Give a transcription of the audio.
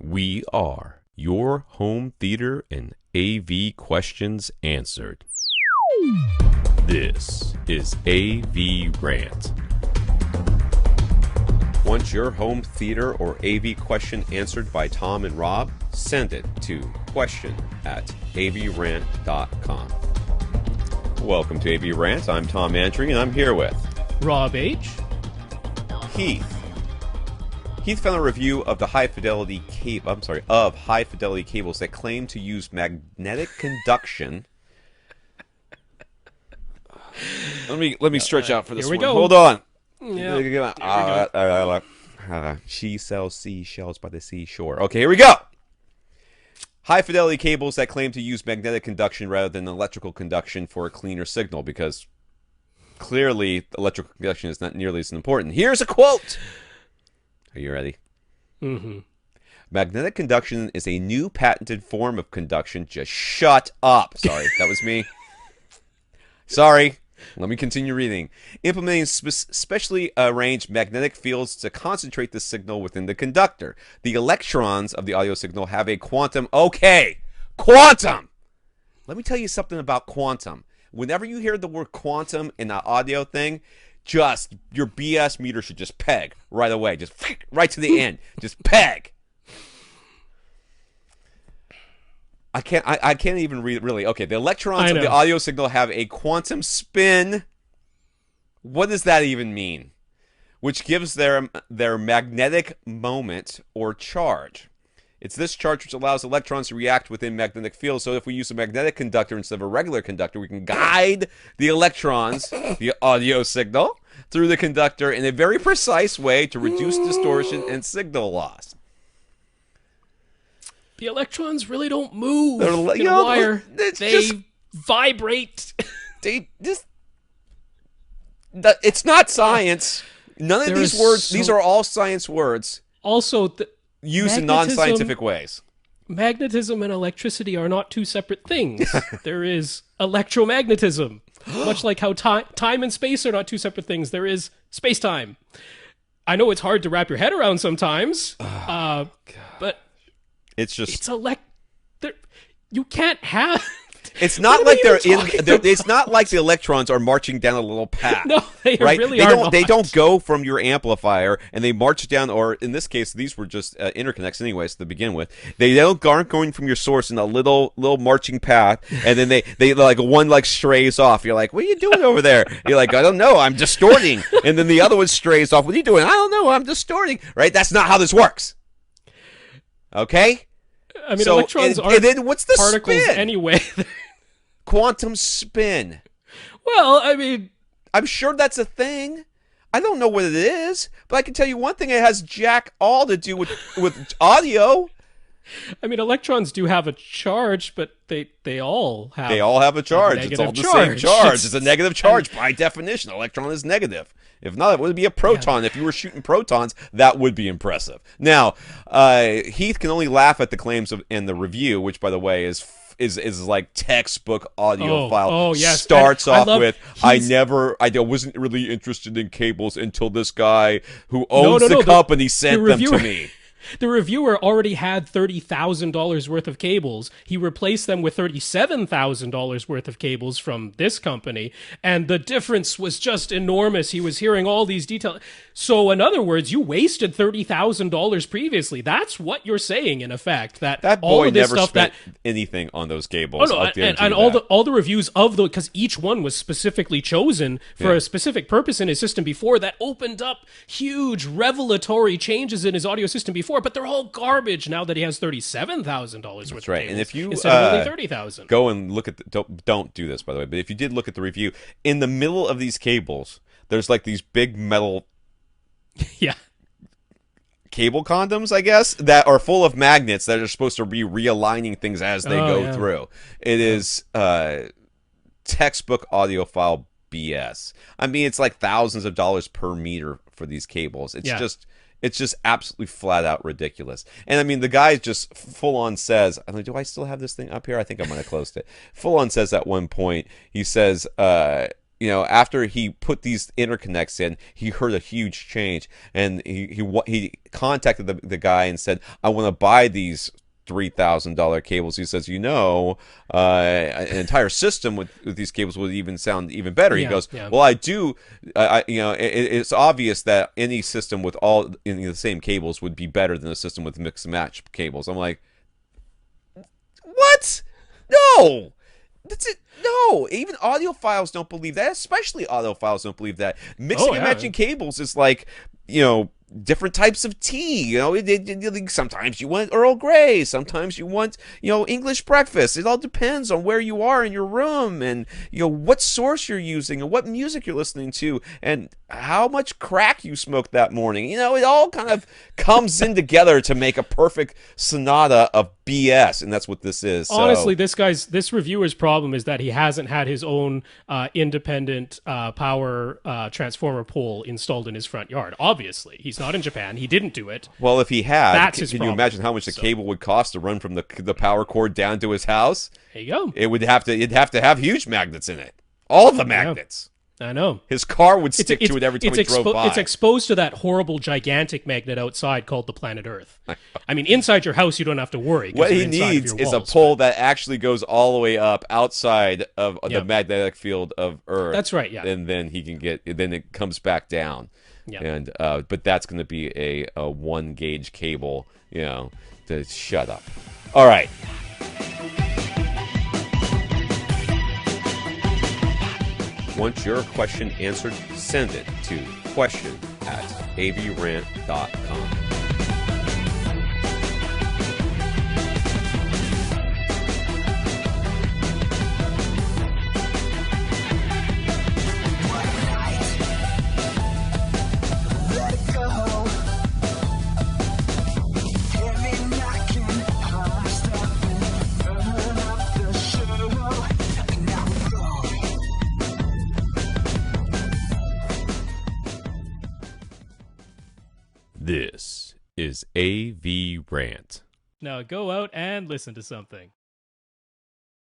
We are your home theater and AV questions answered. This is AVRant. Want your home theater or AV question answered by Tom and Rob? Send it to question@avrant.com. Welcome to AVRant. I'm Tom Andry, and I'm here with Rob H. Heath. Heath found a review of the high fidelity cables that claim to use magnetic conduction. Let me stretch out for this here we one. go. Hold on. Yeah. She sells seashells by the seashore. Okay, here we go. High fidelity cables that claim to use magnetic conduction rather than electrical conduction for a cleaner signal, because clearly electrical conduction is not nearly as important. Here's a quote. Are you ready? Mm-hmm. Magnetic conduction is a new patented form of conduction. Just shut up. Sorry, that was me. Sorry. Let me continue reading. Implementing specially arranged magnetic fields to concentrate the signal within the conductor. The electrons of the audio signal have a quantum. Okay, quantum. Let me tell you something about quantum. Whenever you hear the word quantum in an audio thing, just your BS meter should just peg right away. Just right to the end. Just peg. I can't even read it really. Okay, the electrons of the audio signal have a quantum spin. What does that even mean? Which gives their magnetic moment or charge. It's this charge which allows electrons to react within magnetic fields. So if we use a magnetic conductor instead of a regular conductor, we can guide the electrons, the audio signal, through the conductor in a very precise way to reduce distortion and signal loss. The electrons really don't move in a wire. They vibrate. It's not science. None of these words, these are all science words. Also, used in non-scientific ways. Magnetism and electricity are not two separate things. There is electromagnetism. Much like how time and space are not two separate things. There is space-time. I know it's hard to wrap your head around sometimes, but it's just... you can't have... It's not like it's not like the electrons are marching down a little path. No, they right? really are not. They don't go from your amplifier and they march down, or in this case, these were just interconnects anyways to begin with. They aren't going from your source in a little marching path, and then they like one like strays off. You're like, what are you doing over there? You're like, I don't know, I'm distorting. And then the other one strays off. What are you doing? I don't know, I'm distorting. Right? That's not how this works. Okay? I mean, electrons aren't and then what's the particles spin? Anyway. Quantum spin. Well, I mean... I'm sure that's a thing. I don't know what it is, but I can tell you one thing. It has jack all to do with audio. I mean, electrons do have a charge, but they all have... They all have a charge. It's all the same charge. It's a negative charge by definition. Electron is negative. If not, it would be a proton. Yeah. If you were shooting protons, that would be impressive. Now, Heath can only laugh at the claims in the review, which, by the way, is like textbook audiophile. Oh, yes. Starts off with, I wasn't really interested in cables until this guy who owns the company sent them to me. The reviewer already had $30,000 worth of cables. He replaced them with $37,000 worth of cables from this company, and the difference was just enormous. He was hearing all these details. So, in other words, you wasted $30,000 previously. That's what you're saying, in effect. That boy all of this never stuff spent anything on those cables. Oh, no, and all the reviews of because each one was specifically chosen for a specific purpose in his system before, that opened up huge revelatory changes in his audio system before. But they're all garbage now that he has $37,000 worth of cables. And if you instead of only $30,000, go and look at don't do this, by the way. But if you did look at the review, in the middle of these cables, there's like these big metal, cable condoms, I guess, that are full of magnets that are supposed to be realigning things as they go through. It is textbook audiophile BS. I mean, it's like thousands of dollars per meter for these cables. It's just absolutely flat out ridiculous. And I mean, the guy just full on says, I'm like, do I still have this thing up here? I think I'm going to close it. Full on says at one point, he says, after he put these interconnects in, he heard a huge change, and he contacted the guy and said, "I want to buy these $3,000 cables." He says, an entire system with these cables would even sound even better. He goes, "Well, I do. It's obvious that any system with all in the same cables would be better than a system with mix and match cables." I'm like, what? No. That's it. No, even audiophiles don't believe that. Especially audiophiles don't believe that. Mixing and matching cables is like, different types of tea. Sometimes you want Earl Grey. Sometimes you want, English breakfast. It all depends on where you are in your room, and what source you're using, and what music you're listening to, and how much crack you smoked that morning. It all kind of comes in together to make a perfect sonata of BS, and that's what this is. Honestly, this reviewer's problem is that he hasn't had his own independent power transformer pole installed in his front yard. Obviously, he's not in Japan. He didn't do it. Well, if he had, that's his can problem. You imagine how much the cable would cost to run from the power cord down to his house? There you go. It'd have to have huge magnets in it. All the magnets. I know. His car would stick to it every time he drove by. It's exposed to that horrible, gigantic magnet outside called the planet Earth. I mean, inside your house, you don't have to worry. What he needs is a pole that actually goes all the way up outside of the magnetic field of Earth. That's right, yeah. And then he can then it comes back down. Yeah. And but that's going to be a 1-gauge cable, to shut up. All right. Want your question answered? Send it to question@avrant.com. This is AVRant. Now go out and listen to something.